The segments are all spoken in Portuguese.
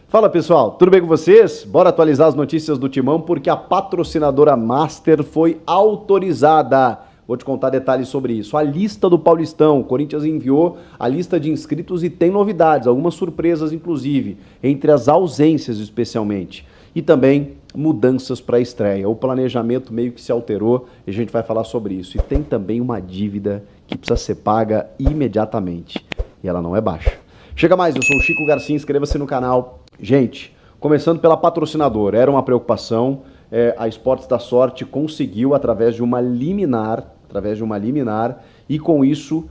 Fala pessoal, tudo bem com vocês? Bora atualizar as notícias do Timão porque a patrocinadora Master foi autorizada. Vou te contar detalhes sobre isso. A lista do Paulistão, o Corinthians enviou a lista de inscritos e tem novidades, algumas surpresas inclusive, entre as ausências especialmente. E também mudanças para a estreia. O planejamento meio que se alterou e a gente vai falar sobre isso. E tem também uma dívida que precisa ser paga imediatamente. E ela não é baixa. Chega mais, eu sou o Chico Garcia, inscreva-se no canal. Gente, começando pela patrocinadora, era uma preocupação, a Esportes da Sorte conseguiu através de uma liminar, e com isso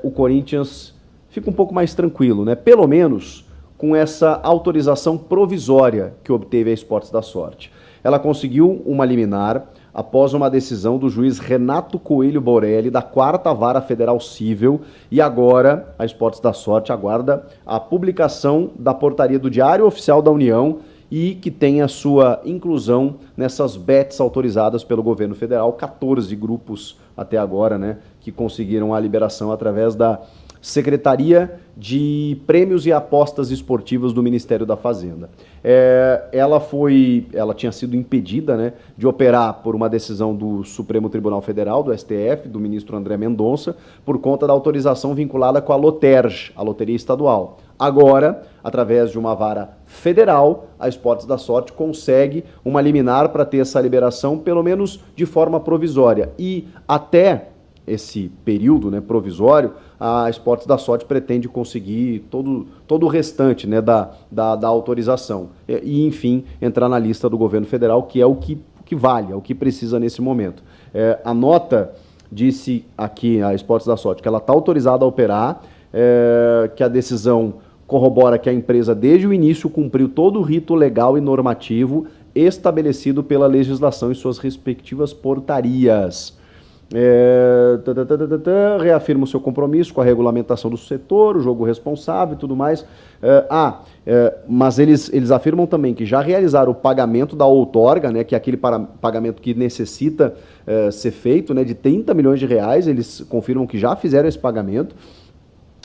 o Corinthians fica um pouco mais tranquilo, né? Pelo menos com essa autorização provisória que obteve a Esportes da Sorte. Ela conseguiu uma liminar após uma decisão do juiz Renato Coelho Borelli, da 4ª Vara Federal Cível, e agora a Esportes da Sorte aguarda a publicação da portaria do Diário Oficial da União e que tem a sua inclusão nessas bets autorizadas pelo governo federal, 14 grupos até agora, né, que conseguiram a liberação através da Secretaria de Prêmios e Apostas Esportivas do Ministério da Fazenda. Ela tinha sido impedida, né, de operar por uma decisão do Supremo Tribunal Federal, do STF, do ministro André Mendonça, por conta da autorização vinculada com a Loterj, a Loteria Estadual. Agora, através de uma vara federal, a Esportes da Sorte consegue uma liminar para ter essa liberação, pelo menos de forma provisória. E até esse período, né, provisório, a Esportes da Sorte pretende conseguir todo o restante, né, da autorização e, enfim, entrar na lista do governo federal, que é o que vale, é o que precisa nesse momento. A nota disse aqui, a Esportes da Sorte, que ela está autorizada a operar, que a decisão corrobora que a empresa, desde o início, cumpriu todo o rito legal e normativo estabelecido pela legislação em suas respectivas portarias. Reafirma o seu compromisso com a regulamentação do setor, o jogo responsável e tudo mais. Mas eles afirmam também que já realizaram o pagamento da outorga, né, que é aquele pagamento que necessita ser feito, né, de 30 milhões de reais, eles confirmam que já fizeram esse pagamento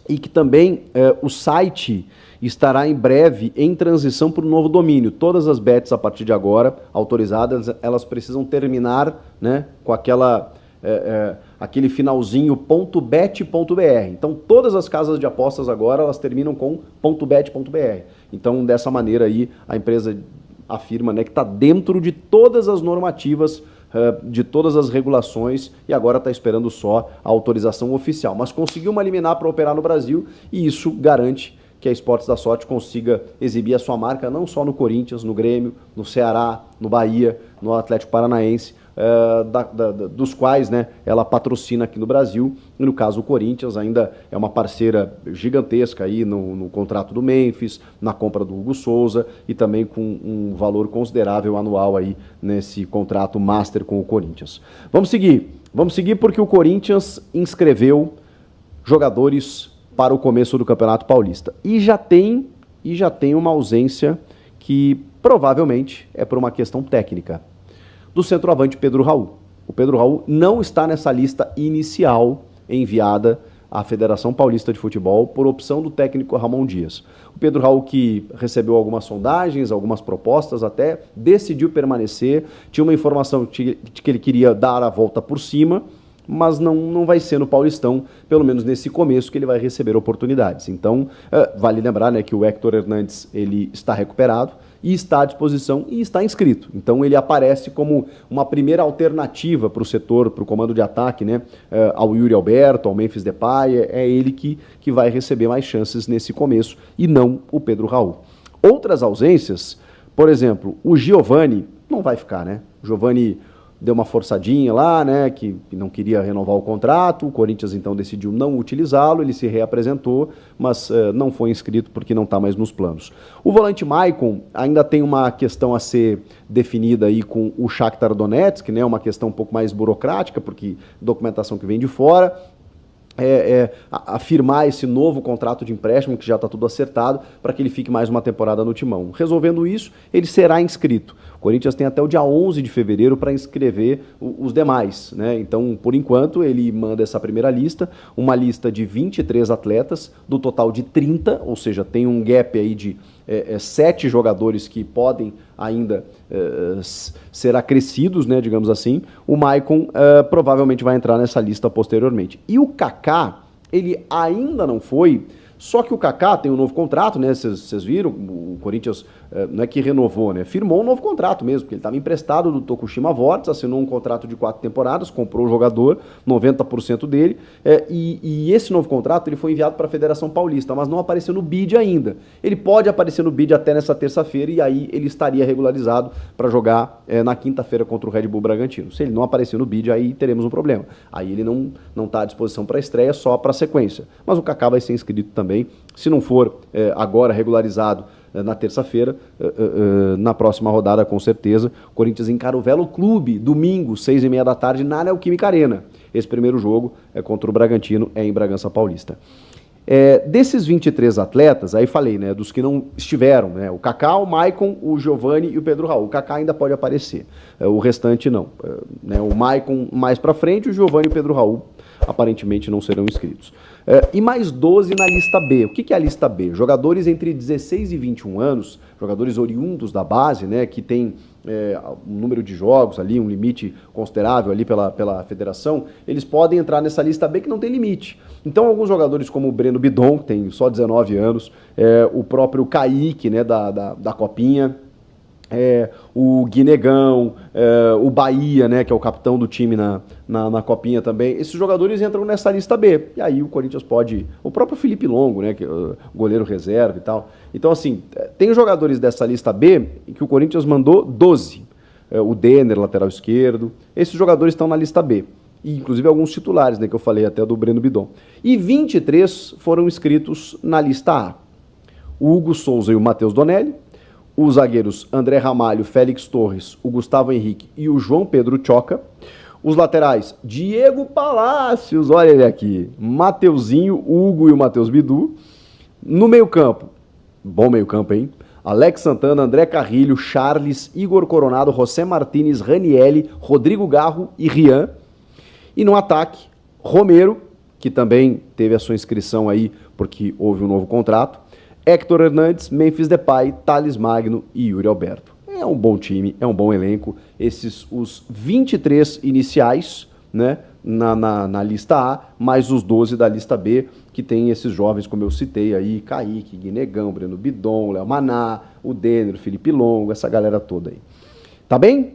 e que também o site estará em breve em transição para o novo domínio. Todas as bets a partir de agora, autorizadas, elas precisam terminar, né, com aquele finalzinho .bet.br. Então todas as casas de apostas agora elas terminam com .bet.br. Então dessa maneira aí a empresa afirma, né, que está dentro de todas as normativas, de todas as regulações e agora está esperando só a autorização oficial. Mas conseguiu uma liminar para operar no Brasil e isso garante que a Esportes da Sorte consiga exibir a sua marca não só no Corinthians, no Grêmio, no Ceará, no Bahia, no Atlético Paranaense, dos quais, né, ela patrocina aqui no Brasil, e no caso o Corinthians ainda é uma parceira gigantesca aí no contrato do Memphis, na compra do Hugo Souza e também com um valor considerável anual aí nesse contrato master com o Corinthians. Vamos seguir porque o Corinthians inscreveu jogadores para o começo do Campeonato Paulista e já tem uma ausência que provavelmente é por uma questão técnica. Do centroavante Pedro Raul. O Pedro Raul não está nessa lista inicial enviada à Federação Paulista de Futebol por opção do técnico Ramon Dias. O Pedro Raul, que recebeu algumas sondagens, algumas propostas até, decidiu permanecer, tinha uma informação de que ele queria dar a volta por cima, mas não vai ser no Paulistão, pelo menos nesse começo, que ele vai receber oportunidades. Então, vale lembrar, né, que o Héctor Hernandes ele está recuperado, e está à disposição e está inscrito. Então ele aparece como uma primeira alternativa para o setor, para o comando de ataque, né, ao Yuri Alberto, ao Memphis Depay, é ele que vai receber mais chances nesse começo e não o Pedro Raul. Outras ausências, por exemplo, o Giovani não vai ficar, né? O Giovani deu uma forçadinha lá, né, que não queria renovar o contrato, o Corinthians então decidiu não utilizá-lo, ele se reapresentou, mas não foi inscrito porque não está mais nos planos. O volante Maicon ainda tem uma questão a ser definida aí com o Shakhtar Donetsk, né, uma questão um pouco mais burocrática, porque documentação que vem de fora, afirmar esse novo contrato de empréstimo, que já está tudo acertado, para que ele fique mais uma temporada no Timão. Resolvendo isso, ele será inscrito. O Corinthians tem até o dia 11 de fevereiro para inscrever os demais, né? Então, por enquanto, ele manda essa primeira lista, uma lista de 23 atletas, do total de 30, ou seja, tem um gap aí de 7 jogadores que podem ainda ser acrescidos, né, digamos assim, o Maicon provavelmente vai entrar nessa lista posteriormente. E o Kaká, ele ainda não foi, só que o Kaká tem um novo contrato, né? Vocês viram, o Corinthians não é que renovou, né? Firmou um novo contrato mesmo, porque ele estava emprestado do Tokushima Vortis, assinou um contrato de 4 temporadas, comprou o jogador, 90% dele, e esse novo contrato ele foi enviado para a Federação Paulista, mas não apareceu no BID ainda. Ele pode aparecer no BID até nessa terça-feira e aí ele estaria regularizado para jogar na quinta-feira contra o Red Bull Bragantino. Se ele não aparecer no BID, aí teremos um problema. Aí ele não está à disposição para a estreia, só para a sequência. Mas o Kaká vai ser inscrito também, se não for agora regularizado na terça-feira, na próxima rodada, com certeza. O Corinthians encara o Velo Clube, domingo, 6h30 da tarde, na Neoquímica Arena. Esse primeiro jogo contra o Bragantino, em Bragança Paulista. Desses 23 atletas, aí falei, né, dos que não estiveram, né, o Kaká, o Maicon, o Giovani e o Pedro Raul. O Kaká ainda pode aparecer, o restante não. Né, o Maicon mais pra frente, o Giovani e o Pedro Raul aparentemente não serão inscritos. E mais 12 na lista B. O que é a lista B? Jogadores entre 16 e 21 anos, jogadores oriundos da base, né, que tem um número de jogos ali, um limite considerável ali pela federação, eles podem entrar nessa lista B que não tem limite. Então alguns jogadores como o Breno Bidon, que tem só 19 anos, o próprio Kaique, né, da Copinha, o Guinegão, o Bahia, né, que é o capitão do time na Copinha também, esses jogadores entram nessa lista B. E aí o Corinthians pode... O próprio Felipe Longo, né, que é o goleiro reserva e tal. Então, assim, tem jogadores dessa lista B que o Corinthians mandou 12. O Denner, lateral esquerdo. Esses jogadores estão na lista B. E, inclusive, alguns titulares, né, que eu falei até do Breno Bidon. E 23 foram inscritos na lista A. O Hugo Souza e o Matheus Donelli. Os zagueiros André Ramalho, Félix Torres, o Gustavo Henrique e o João Pedro Choca. Os laterais, Diego Palácios, olha ele aqui, Mateuzinho, Hugo e o Matheus Bidu. No meio-campo, bom meio-campo, hein? Alex Santana, André Carrilho, Charles, Igor Coronado, José Martínez, Ranielli, Rodrigo Garro e Rian. E no ataque, Romero, que também teve a sua inscrição aí porque houve um novo contrato. Héctor Hernandes, Memphis Depay, Thales Magno e Yuri Alberto. É um bom time, é um bom elenco. Esses, os 23 iniciais, né, na lista A, mais os 12 da lista B, que tem esses jovens, como eu citei aí, Kaique, Guinegão, Breno Bidon, Léo Maná, o Denner, o Felipe Longo, essa galera toda aí. Tá bem?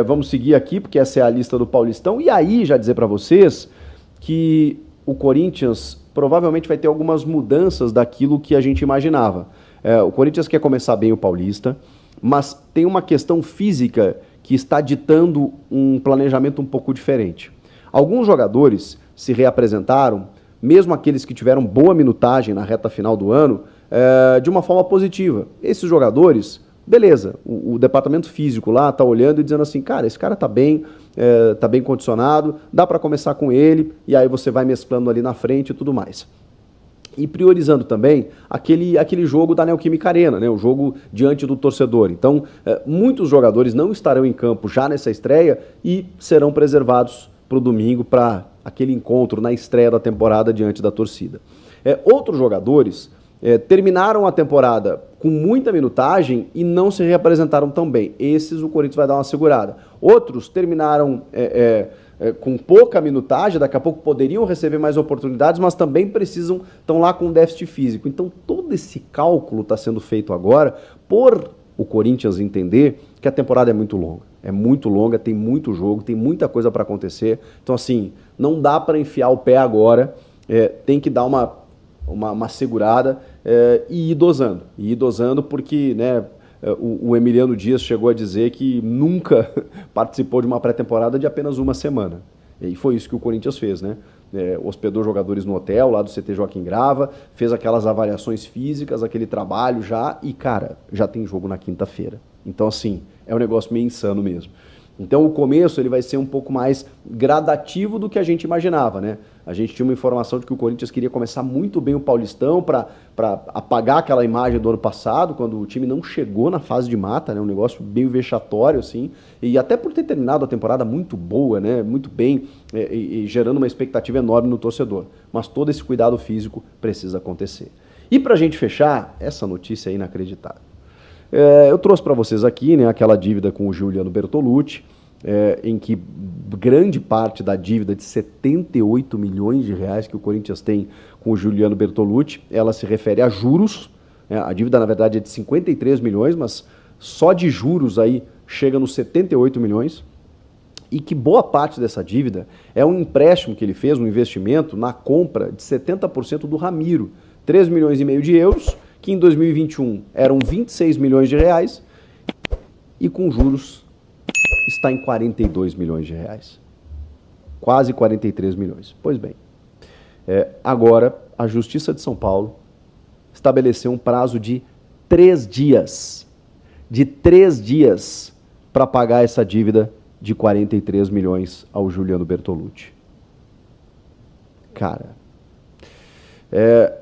Vamos seguir aqui, porque essa é a lista do Paulistão. E aí, já dizer para vocês que o Corinthians provavelmente vai ter algumas mudanças daquilo que a gente imaginava. O Corinthians quer começar bem o Paulista, mas tem uma questão física que está ditando um planejamento um pouco diferente. Alguns jogadores se reapresentaram, mesmo aqueles que tiveram boa minutagem na reta final do ano, de uma forma positiva. Esses jogadores, beleza, o departamento físico lá está olhando e dizendo assim, cara, esse cara está bem condicionado, dá para começar com ele, e aí você vai mesclando ali na frente e tudo mais. E priorizando também aquele jogo da Neoquímica Arena, né, o jogo diante do torcedor. Então, muitos jogadores não estarão em campo já nessa estreia e serão preservados para o domingo, para aquele encontro na estreia da temporada diante da torcida. Outros jogadores terminaram a temporada com muita minutagem e não se reapresentaram tão bem. Esses o Corinthians vai dar uma segurada. Outros terminaram com pouca minutagem, daqui a pouco poderiam receber mais oportunidades, mas também estão lá com déficit físico. Então todo esse cálculo está sendo feito agora por o Corinthians entender que a temporada é muito longa, tem muito jogo, tem muita coisa para acontecer. Então assim, não dá para enfiar o pé agora, tem que dar uma segurada e ir dosando, porque, né, o Emiliano Dias chegou a dizer que nunca participou de uma pré-temporada de apenas uma semana. E foi isso que o Corinthians fez, né? Hospedou jogadores no hotel lá do CT Joaquim Grava, fez aquelas avaliações físicas, aquele trabalho já, e cara, já tem jogo na quinta-feira. Então assim, é um negócio meio insano mesmo. Então o começo ele vai ser um pouco mais gradativo do que a gente imaginava, né? A gente tinha uma informação de que o Corinthians queria começar muito bem o Paulistão para apagar aquela imagem do ano passado, quando o time não chegou na fase de mata, né? Um negócio bem vexatório, assim, e até por ter terminado a temporada muito boa, né? Muito bem, e gerando uma expectativa enorme no torcedor. Mas todo esse cuidado físico precisa acontecer. E para a gente fechar, essa notícia é inacreditável. Eu trouxe para vocês aqui, né, aquela dívida com o Giuliano Bertolucci, em que grande parte da dívida de 78 milhões de reais que o Corinthians tem com o Giuliano Bertolucci, ela se refere a juros. A dívida, na verdade, é de 53 milhões, mas só de juros aí chega nos 78 milhões. E que boa parte dessa dívida é um empréstimo que ele fez, um investimento na compra de 70% do Ramiro, 3 milhões e meio de euros, que em 2021 eram 26 milhões de reais, e com juros está em 42 milhões de reais. Quase 43 milhões. Pois bem, agora a Justiça de São Paulo estabeleceu um prazo de 3 dias. De 3 dias para pagar essa dívida de 43 milhões ao Giuliano Bertolucci. Cara,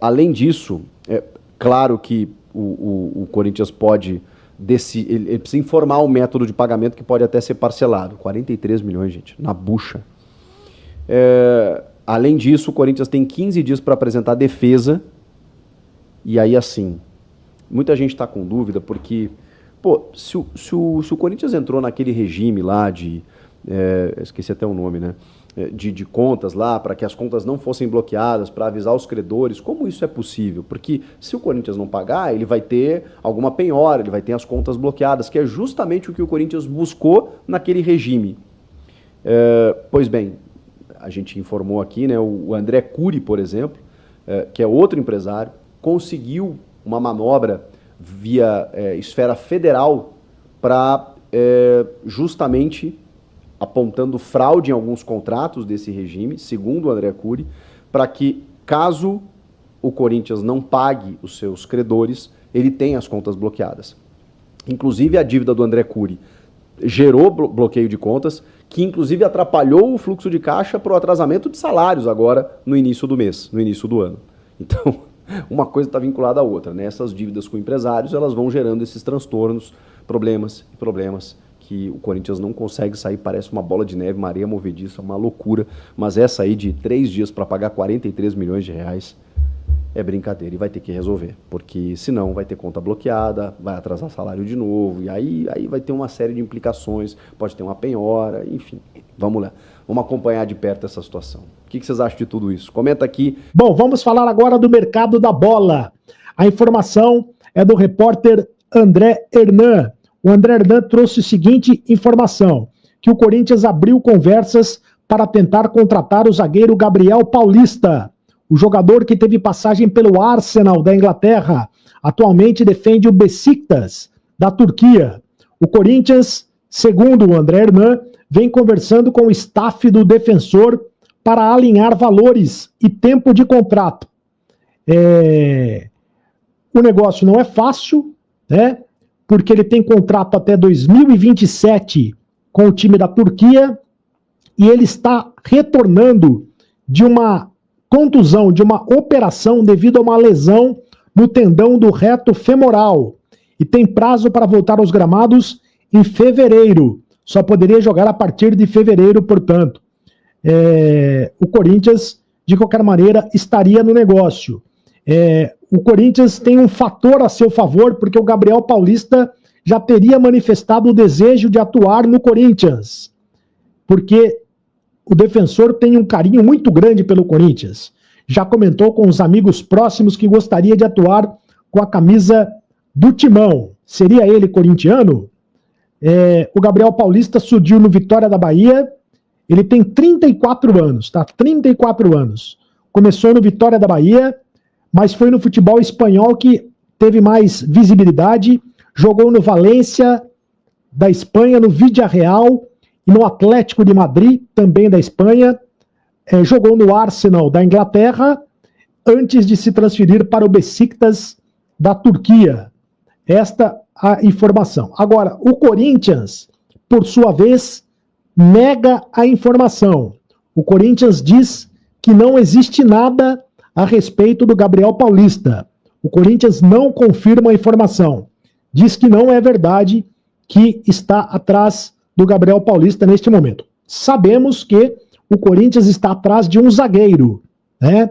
além disso, claro que o Corinthians pode ele precisa informar um método de pagamento que pode até ser parcelado. 43 milhões, gente, na bucha. Além disso, o Corinthians tem 15 dias para apresentar defesa. E aí, assim, muita gente está com dúvida porque, se o Corinthians entrou naquele regime lá esqueci até o nome, né? De contas lá, para que as contas não fossem bloqueadas, para avisar os credores, como isso é possível? Porque se o Corinthians não pagar, ele vai ter alguma penhora, ele vai ter as contas bloqueadas, que é justamente o que o Corinthians buscou naquele regime. Pois bem, a gente informou aqui, né, o André Cury, por exemplo, que é outro empresário, conseguiu uma manobra via esfera federal para justamente apontando fraude em alguns contratos desse regime, segundo o André Cury, para que, caso o Corinthians não pague os seus credores, ele tenha as contas bloqueadas. Inclusive, a dívida do André Cury gerou bloqueio de contas, que inclusive atrapalhou o fluxo de caixa para o atrasamento de salários agora no início do mês, no início do ano. Então, uma coisa está vinculada à outra, né? Essas dívidas com empresários, elas vão gerando esses transtornos, problemas, que o Corinthians não consegue sair, parece uma bola de neve, uma areia movediça, uma loucura, mas essa aí de 3 dias para pagar 43 milhões de reais é brincadeira e vai ter que resolver, porque senão vai ter conta bloqueada, vai atrasar salário de novo, e aí vai ter uma série de implicações, pode ter uma penhora, enfim, vamos lá, vamos acompanhar de perto essa situação. O que vocês acham de tudo isso? Comenta aqui. Bom, vamos falar agora do mercado da bola. A informação é do repórter André Hernan. O André Hernan trouxe a seguinte informação, que o Corinthians abriu conversas para tentar contratar o zagueiro Gabriel Paulista, o jogador que teve passagem pelo Arsenal da Inglaterra, atualmente defende o Besiktas da Turquia. O Corinthians, segundo o André Hernan, vem conversando com o staff do defensor para alinhar valores e tempo de contrato. O negócio não é fácil, né? Porque ele tem contrato até 2027 com o time da Turquia e ele está retornando de uma contusão, de uma operação devido a uma lesão no tendão do reto femoral e tem prazo para voltar aos gramados em fevereiro. Só poderia jogar a partir de fevereiro, portanto. O Corinthians, de qualquer maneira, estaria no negócio. O Corinthians tem um fator a seu favor, porque o Gabriel Paulista já teria manifestado o desejo de atuar no Corinthians, porque o defensor tem um carinho muito grande pelo Corinthians. Já comentou com os amigos próximos que gostaria de atuar com a camisa do Timão. Seria ele corintiano? O Gabriel Paulista surgiu no Vitória da Bahia. Ele tem 34 anos, tá? 34 anos. Começou no Vitória da Bahia, mas foi no futebol espanhol que teve mais visibilidade. Jogou no Valência da Espanha, no Villarreal e no Atlético de Madrid, também da Espanha. Jogou no Arsenal da Inglaterra, antes de se transferir para o Besiktas da Turquia. Esta a informação. Agora, o Corinthians, por sua vez, nega a informação. O Corinthians diz que não existe nada a respeito do Gabriel Paulista. O Corinthians não confirma a informação. Diz que não é verdade que está atrás do Gabriel Paulista neste momento. Sabemos que o Corinthians está atrás de um zagueiro, né?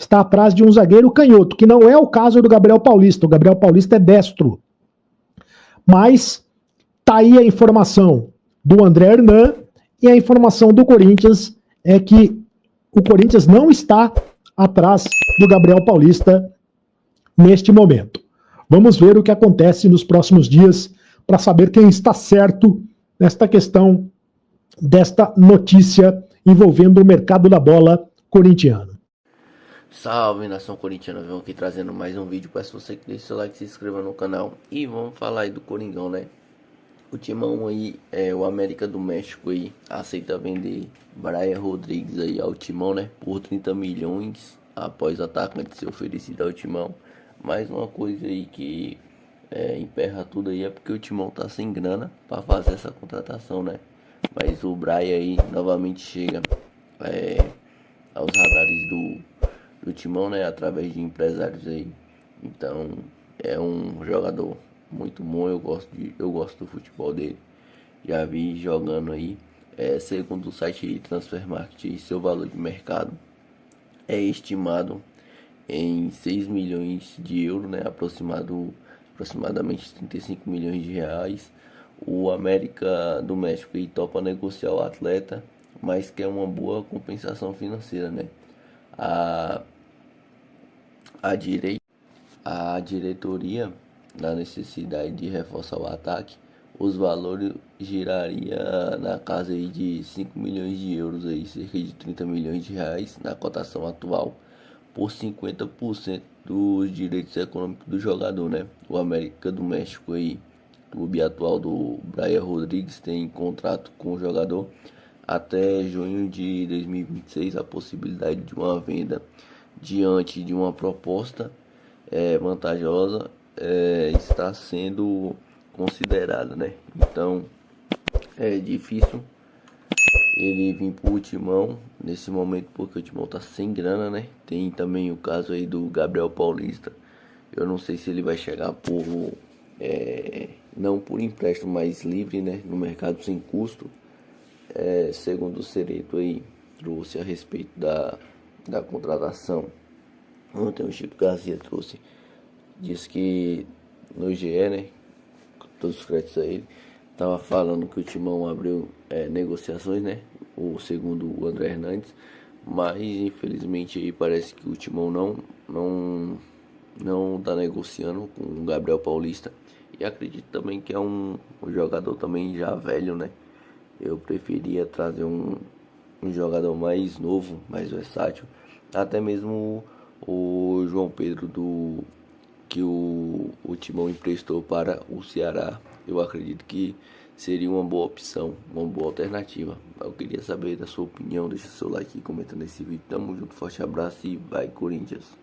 está atrás de um zagueiro canhoto, que não é o caso do Gabriel Paulista. O Gabriel Paulista é destro. Mas tá aí a informação do André Hernan, e a informação do Corinthians é que o Corinthians não está atrás do Gabriel Paulista neste momento. Vamos ver o que acontece nos próximos dias para saber quem está certo nesta questão desta notícia envolvendo o mercado da bola corintiano. Salve, nação corintiana, venho aqui trazendo mais um vídeo. Peço você que deixe seu like, se inscreva no canal. E vamos falar aí do Coringão, né? O timão aí, o América do México aí, aceita vender Brian Rodrigues aí ao timão, né? Por 30 milhões, após o atacante ser oferecido ao timão. Mais uma coisa aí que emperra tudo aí é porque o timão tá sem grana para fazer essa contratação, né? Mas o Brian aí novamente chega aos radares do timão, né? Através de empresários aí. Então é um jogador muito bom, eu gosto do futebol dele. Já vi jogando aí. Segundo o site Transfermarkt, seu valor de mercado é estimado em 6 milhões de euros, né? Aproximadamente 35 milhões de reais. O América do México aí topa negociar o atleta, mas quer uma boa compensação financeira, né? A diretoria, na necessidade de reforçar o ataque, os valores giraria na casa aí de 5 milhões de euros, aí, cerca de 30 milhões de reais na cotação atual, por 50% dos direitos econômicos do jogador, né? O América do México aí, clube atual do Brian Rodrigues, tem contrato com o jogador até junho de 2026. A possibilidade de uma venda diante de uma proposta vantajosa está sendo considerada, né? Então é difícil ele vir pro Timão nesse momento, porque o Timão tá sem grana, né? Tem também o caso aí do Gabriel Paulista. Eu não sei se ele vai chegar por não por empréstimo, mas livre, né? No mercado sem custo. Segundo o Cereto aí trouxe a respeito da contratação. Ontem o Chico Garcia disse que no GE, né, todos os créditos a ele, tava falando que o Timão abriu negociações, né, segundo o André Hernandes, mas infelizmente aí parece que o Timão não tá negociando com o Gabriel Paulista, e acredito também que é um jogador também já velho, né. Eu preferia trazer um jogador mais novo, mais versátil, até mesmo o João Pedro que o Timão emprestou para o Ceará. Eu acredito que seria uma boa opção, uma boa alternativa. Eu queria saber da sua opinião, deixa seu like e comenta nesse vídeo. Tamo junto, forte abraço e vai Corinthians!